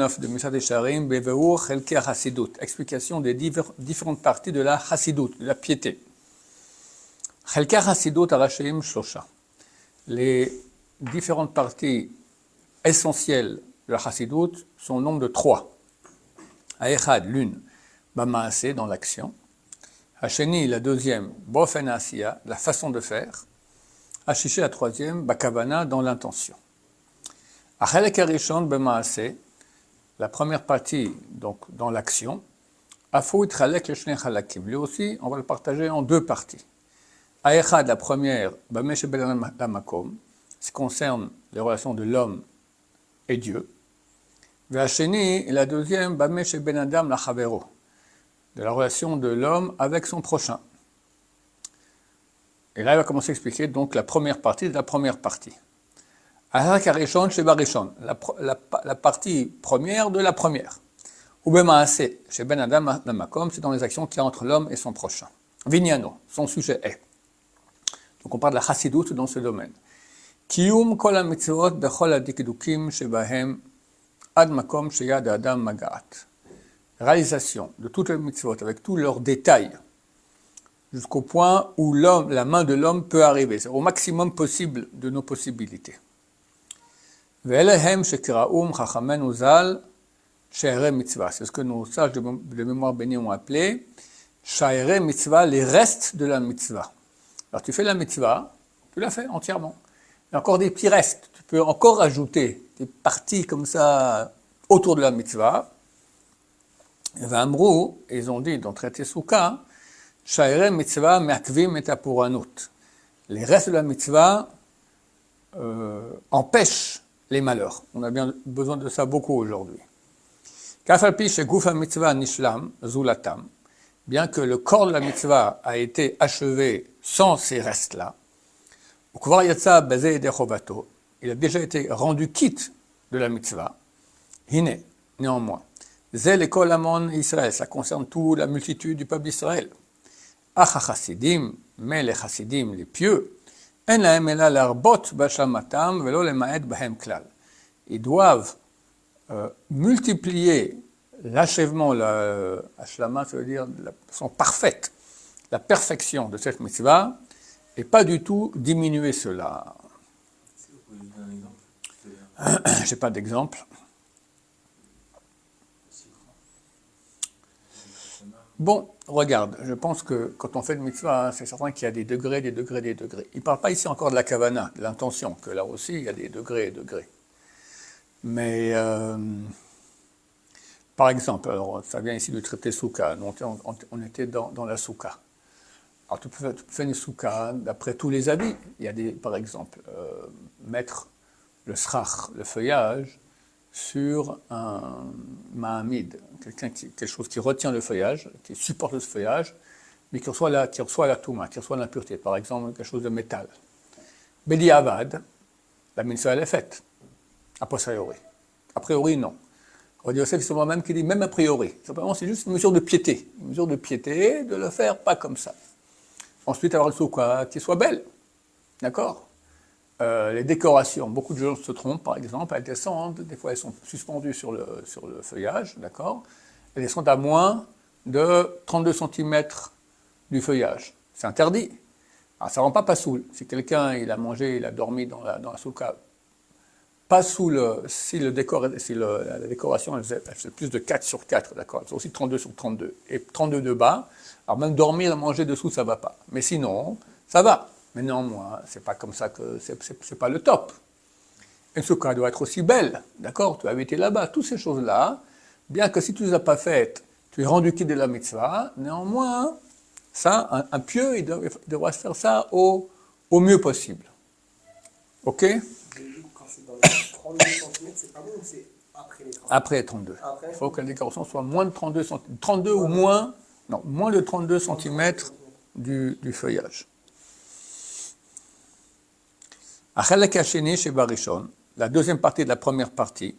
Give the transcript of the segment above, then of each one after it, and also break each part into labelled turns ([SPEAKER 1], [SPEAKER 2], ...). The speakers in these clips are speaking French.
[SPEAKER 1] 9 de Mesad Yesharim, Beveur Chelkei HaChassidut, explication des différentes parties de la Chassidut, de la piété. Chelkei HaChassidut Arasheim Shlosha. Les différentes parties essentielles de la Chassidut sont au nombre de 3. Haechad, l'une, Bamaaseh, dans l'action. Hacheni, la deuxième, Bofen Asiya, la façon de faire. Hachiché, la troisième, Bakavana, dans l'intention. Achelek Arishon Bamaaseh, la première partie, donc dans l'action. Afou Itchalek Leshnei Chalakim. Lui aussi, on va le partager en 2 parties. Haechad, la première, Bamesh Ben Lamakom, ce qui concerne les relations de l'homme et Dieu. Vacheni, la deuxième, Bamesh Ben Adam Lachavero, de la relation de l'homme avec son prochain. Et là, il va commencer à expliquer donc la première partie de la première partie. La partie première de la première. Ou Bemaaseh, chez Ben Adam Lamakom, c'est dans les actions qu'il y a entre l'homme et son prochain. Vinyano, son sujet est. Donc on parle de la Chassidut dans ce domaine. Kiyum kol ha-mitzvot bechol ha-dikdukim shebahem ad makom sheyad adam magaat. Réalisation de toutes les mitzvot avec tous leurs détails jusqu'au point où la main de l'homme peut arriver, c'est au maximum possible de nos possibilités. Ve'elehem shekiraum chachamenu zal she'ere mitzvah. C'est ce que nos sages de mémoire bénie ont appelé she'ere mitzvah, les restes de la mitzvah. Alors tu fais la mitzvah, tu l'as fait entièrement. Il y a encore des petits restes, tu peux encore ajouter des parties comme ça autour de la mitzvah. V'amrou, ils ont dit dans le traité Souka, Sha'ere mitzvah me'akvim et apuranut. Les restes de la mitzvah empêchent les malheurs. On a bien besoin de ça beaucoup aujourd'hui. Kafalpi sheguf ha-mitzvah nishlam zulatam. Bien que le corps de la mitzvah a été achevé sans ces restes-là, il a déjà été rendu quitte de la mitzvah. Hine, néanmoins. Zel kol amon Israël, ça concerne toute la multitude du peuple d'Israël. Ach chassidim, mais les chassidim, les pieux, en lahem ela larbot b'shamatam velo lemaet bahem klal. Ils doivent multiplier l'achèvement, l'ashlama, ça veut dire la façon parfaite, la perfection de cette mitzvah, et pas du tout diminuer cela.
[SPEAKER 2] Vous pouvez donner un exemple?
[SPEAKER 1] J'ai pas d'exemple. Bon, regarde, je pense que quand on fait une mitzvah, c'est certain qu'il y a des degrés, des degrés, des degrés. Il ne parle pas ici encore de la kavana, de l'intention, que là aussi il y a des degrés et degrés. Mais, par exemple, alors, ça vient ici du traité Souka, on était dans la Souka. Alors tu peux faire une Souka d'après tous les avis. Il y a des, par exemple, mettre le srach, le feuillage, sur un mahamid, quelque chose qui retient le feuillage, qui supporte le feuillage, mais qui reçoit la touma, qui reçoit l'impureté, par exemple quelque chose de métal. Bedi avad, la mitzvah elle est faite, a posteriori. A priori, non. Rabbi Yosef, c'est moi-même qui dit même a priori. Simplement, c'est juste une mesure de piété, de le faire pas comme ça. Ensuite, avoir une soukha qui soit belle, d'accord. Les décorations, beaucoup de gens se trompent, par exemple, elles descendent, des fois elles sont suspendues sur le feuillage, d'accord. Elles descendent à moins de 32 cm du feuillage. C'est interdit. Alors, ça ne rend pas pasoul. Si quelqu'un il a mangé, il a dormi dans la soukha, pasoul, si la décoration elle fait plus de 4 sur 4, d'accord, c'est aussi 32 sur 32, et 32 de bas, alors même dormir et manger dessous, ça ne va pas. Mais sinon, ça va. Mais néanmoins, c'est pas comme ça que c'est pas le top. Une soukha doit être aussi belle, d'accord, tu as habité là-bas, toutes ces choses-là, bien que si tu ne les as pas faites, tu es rendu quitte de la mitzvah, néanmoins, ça, un pieux, il devra faire ça au mieux possible. Ok?
[SPEAKER 3] Quand c'est dans les 32 cm, c'est pas bon ou c'est après les 32?
[SPEAKER 1] Après les 32. Il faut que la décoration soit moins de 32 cm. 32 ou moins, non, moins de 32 cm du feuillage. Achelek hasheni shebarishon, la deuxième partie de la première partie.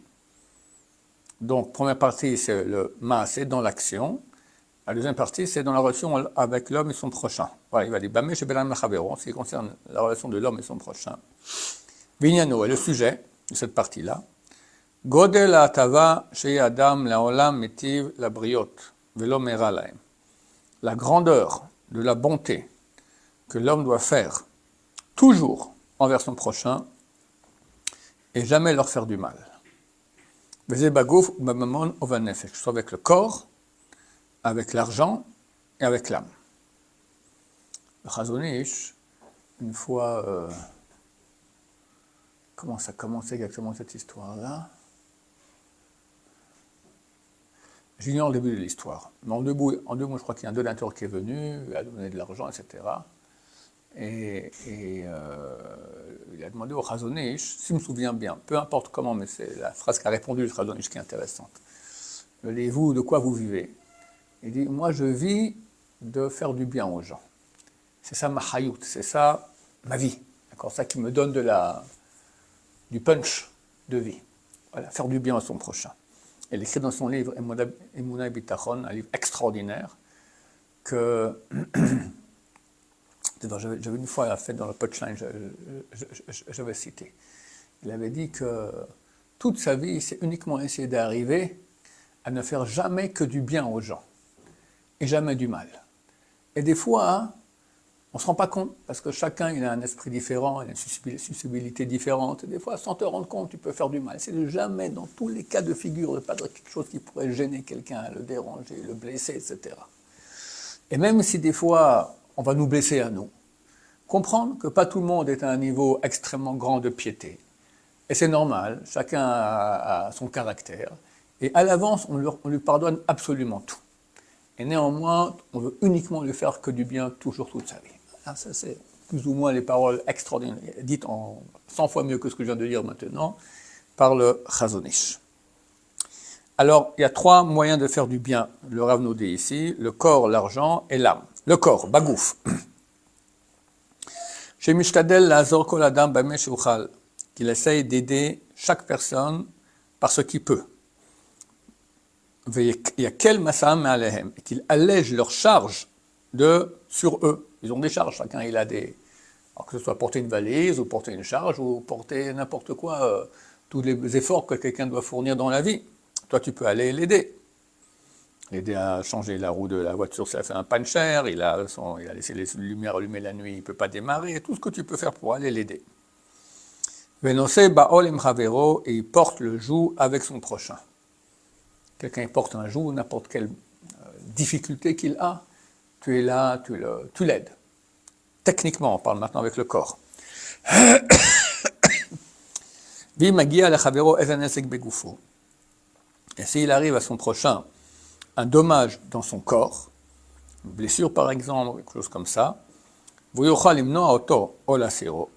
[SPEAKER 1] Donc, première partie, c'est le maaseh, dans l'action. La deuxième partie, c'est dans la relation avec l'homme et son prochain. Voilà, il va dire Bamesh belam lachavero, ce qui concerne la relation de l'homme et son prochain. Vinyano est le sujet de cette partie-là. גודל ההטבה שיהיה אדם לעולם מיטיב לבריות ולא מרע להם. La grandeur de la bonté que l'homme doit faire toujours envers son prochain et jamais leur faire du mal. וזה בגוף ובממון ובנפש, que ce soit avec le corps, avec l'argent et avec l'âme. Le Chazon Ish, une fois, comment ça commençait exactement cette histoire-là? J'ignore le début de l'histoire. Mais en deux mots, je crois qu'il y a un donateur qui est venu, il a donné de l'argent, etc. Et il a demandé au Chazon Ish, si je me souviens bien, peu importe comment, mais c'est la phrase qu'a répondu le Chazon Ish qui est intéressante. Vous, de quoi vous vivez? Il dit, moi je vis de faire du bien aux gens. C'est ça ma hayout, c'est ça ma vie. D'accord, ça qui me donne du punch de vie. Voilà, faire du bien à son prochain. Elle écrit dans son livre Emouna Bitachon, un livre extraordinaire, que j'avais une fois fait dans le punchline, j'avais cité. Il avait dit que toute sa vie, c'est uniquement essayer d'arriver à ne faire jamais que du bien aux gens, et jamais du mal. Et des fois, on ne se rend pas compte, parce que chacun il a un esprit différent, il a une sensibilité différente, et des fois, sans te rendre compte, tu peux faire du mal. C'est de jamais, dans tous les cas de figure, de pas de quelque chose qui pourrait gêner quelqu'un, le déranger, le blesser, etc. Et même si des fois, on va nous blesser à nous, comprendre que pas tout le monde est à un niveau extrêmement grand de piété. Et c'est normal, chacun a son caractère, et à l'avance, on lui pardonne absolument tout. Et néanmoins, on veut uniquement lui faire que du bien, toujours toute sa vie. Alors ça, c'est plus ou moins les paroles extraordinaires, dites en 100 fois mieux que ce que je viens de dire maintenant, par le Chazon Ish. Alors, il y a 3 moyens de faire du bien, le Rav nous dit ici, le corps, l'argent et l'âme. Le corps, bagouf. Chez Mishtadel, Lazor Kol Adam Bameh Shuchal, qu'il essaye d'aider chaque personne par ce qu'il peut. Et qu'il allège leurs charges sur eux. Ils ont des charges, chacun il a des... Alors que ce soit porter une valise, ou porter une charge, ou porter n'importe quoi, tous les efforts que quelqu'un doit fournir dans la vie. Toi, tu peux aller l'aider. L'aider à changer la roue de la voiture, ça fait un puncher, il a laissé les lumières allumées la nuit, il ne peut pas démarrer, tout ce que tu peux faire pour aller l'aider. Venosé Baol im Havero, et il porte le joug avec son prochain. Quelqu'un porte un joug, n'importe quelle difficulté qu'il a, tu es là, tu l'aides. Techniquement, on parle maintenant avec le corps. Et s'il arrive à son prochain un dommage dans son corps, une blessure par exemple, quelque chose comme ça, et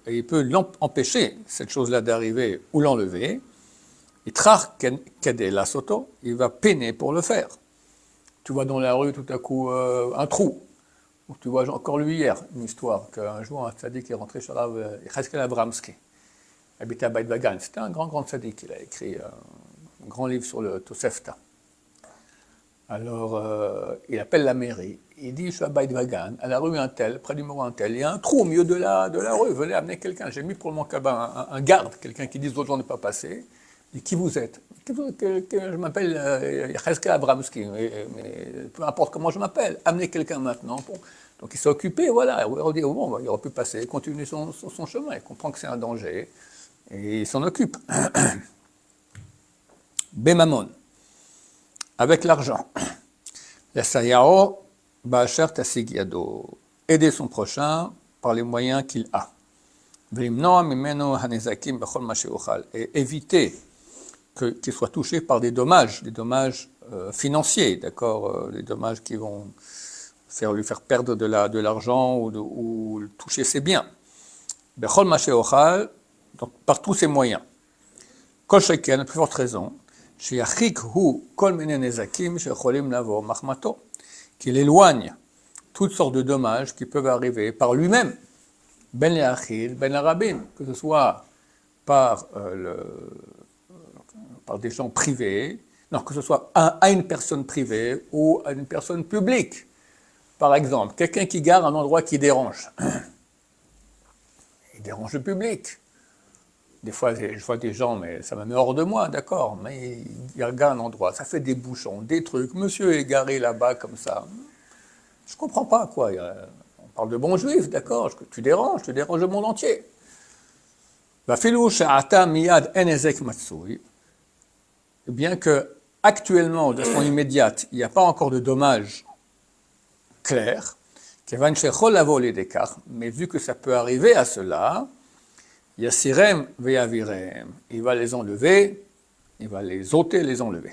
[SPEAKER 1] il peut empêcher cette chose-là d'arriver ou l'enlever, il va peiner pour le faire. Tu vois dans la rue tout à coup un trou. Tu vois encore lui hier, une histoire, qu'un jour un tzaddik est rentré chez Rav Yecheskel Abramski, habitait à Beit Vagan. C'était un grand tzaddik, il a écrit un grand livre sur le Tosefta. Alors, il appelle la mairie, il dit, je suis à Beit Vagan, à la rue un tel, près du numéro un tel, il y a un trou au milieu de la rue, venez amener quelqu'un. J'ai mis pour le cabane un garde, quelqu'un qui dit aux autres gens de ne pas passer. Et qui vous êtes? Je m'appelle Yecheskel Abramski, mais peu importe comment je m'appelle, amenez quelqu'un maintenant. Bon. Donc il s'est occupé, voilà, il aurait pu passer, continuer son chemin, il comprend que c'est un danger, et il s'en occupe. Bemamon, avec l'argent. La sayao ba'asher tasig yado, aider son prochain par les moyens qu'il a. V'limnoa mimeno hanezakim b'chol ma she'ochal, et éviter qu'il soit touché par des dommages financiers, d'accord, des dommages qui vont lui faire perdre de l'argent ou toucher ses biens. Bechol ma she'ochal, donc par tous ces moyens. Kol sheken, à plus forte raison, she'yachik hu kol mine nezakim she'cholim lavo machmato, qu'il éloigne toutes sortes de dommages qui peuvent arriver par lui-même, ben le'achil, ben l'arabin, que ce soit par des gens privés, non, que ce soit à une personne privée ou à une personne publique. Par exemple, quelqu'un qui gare un endroit qui dérange. Il dérange le public. Des fois, je vois des gens, mais ça me met hors de moi, d'accord, mais ils regardent un endroit, ça fait des bouchons, des trucs, monsieur est garé là-bas comme ça. Je comprends pas, quoi. On parle de bons juifs, d'accord, tu déranges le monde entier. Bien que actuellement, de façon immédiate, il n'y a pas encore de dommages clairs, mais vu que ça peut arriver à cela, Yassirem veyavirem, il va les enlever, il va les ôter, les enlever.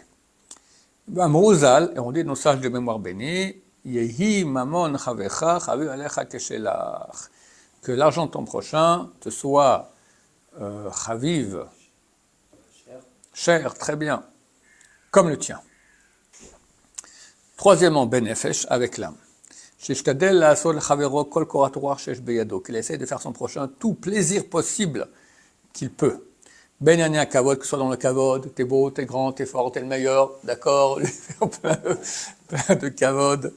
[SPEAKER 1] Mouzal, et on dit nos sages de mémoire bénie, Yehi mamon chavecha chaviv alecha keshelach, que l'argent de ton prochain te soit chaviv, cher, très bien, comme le tien. Troisièmement, benefesh, avec l'âme. Qu'il essaie de faire son prochain tout plaisir possible qu'il peut. Ben yani kavod, que ce soit dans le kavod, t'es beau, t'es grand, t'es fort, t'es le meilleur, d'accord, plein de kavod.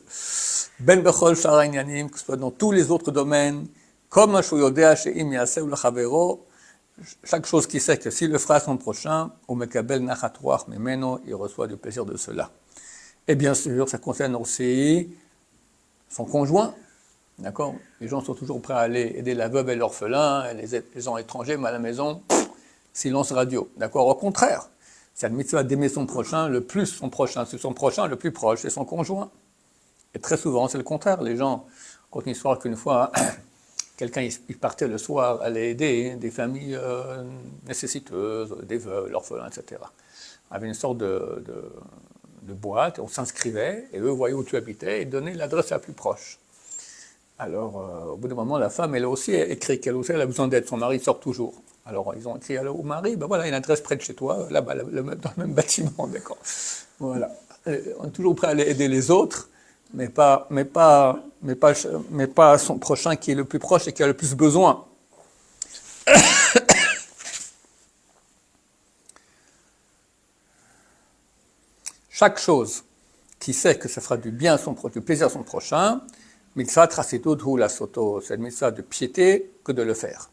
[SPEAKER 1] Ben bechol shara inyanim, que ce soit dans tous les autres domaines, comme shu yodea she'im yaseu lechavero, chaque chose qui sait que s'il le fera à son prochain, ou mekabel nachat ruach memeno, il reçoit du plaisir de cela. Et bien sûr, ça concerne aussi son conjoint, d'accord. Les gens sont toujours prêts à aller aider la veuve et l'orphelin, et les gens étrangers, mais à la maison, silence radio, d'accord. Au contraire, c'est la mitzvah d'aimer son prochain, le plus son prochain, c'est son prochain le plus proche, c'est son conjoint. Et très souvent, c'est le contraire. Les gens, racontent une histoire qu'une fois, quelqu'un il partait le soir aller aider des familles nécessiteuses, des veuves, l'orphelin, etc. Il y avait une sorte de boîte, on s'inscrivait, et eux voyaient où tu habitais, et donnaient l'adresse la plus proche. Alors, au bout d'un moment, la femme, elle a aussi écrit qu'elle aussi elle a besoin d'aide, son mari sort toujours. Alors, ils ont écrit au mari, ben voilà, il y a une adresse près de chez toi, là-bas, dans le même bâtiment, d'accord. Voilà. On est toujours prêt à aller aider les autres, mais pas son prochain qui est le plus proche et qui a le plus besoin. Chaque chose qui sait que ça fera du bien à du plaisir à son prochain, mitzvah tracitud hu la soto, c'est une mitzvah de piété que de le faire.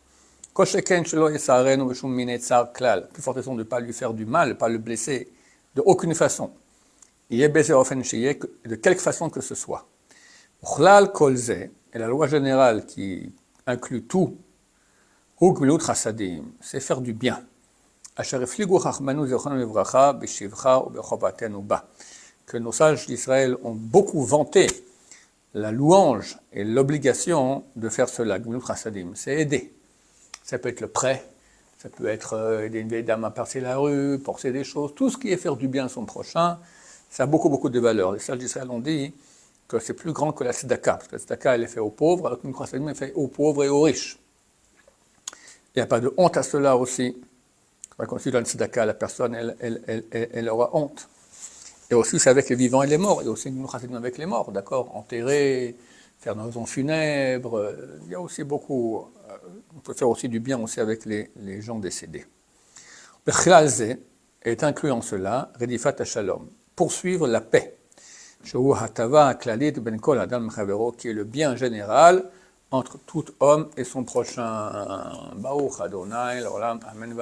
[SPEAKER 1] Kosheken shelo yesarenu b'shum mine tsar klal, plus forte raison de ne pas lui faire du mal, de ne pas le blesser de aucune façon. Il est baisé ofen sheyeh, de quelque façon que ce soit. Uchlal kol ze, et la loi générale qui inclut tout, hu gmilut chasadim, c'est faire du bien. Que nos sages d'Israël ont beaucoup vanté la louange et l'obligation de faire cela. C'est aider. Ça peut être le prêt, ça peut être aider une vieille dame à passer la rue, porter des choses, tout ce qui est faire du bien à son prochain, ça a beaucoup de valeur. Les sages d'Israël ont dit que c'est plus grand que la tzedaka, parce que la tzedaka elle est faite aux pauvres, alors que le chasadim est fait aux pauvres et aux riches. Il n'y a pas de honte à cela aussi. Quand tu donnes tzedaka à la personne, elle aura honte. Et aussi, c'est avec les vivants et les morts. Il y a aussi nous chassidim avec les morts, d'accord. Enterrer, faire une raison funèbre. Il y a aussi beaucoup. On peut faire aussi du bien aussi avec les gens décédés. Le chlal est inclus en cela, redifat shalom, poursuivre la paix. Shehu hatava klalit ben kol adam mechavero, qui est le bien général entre tout homme et son prochain. Baruch Adonai, l'olam, amen.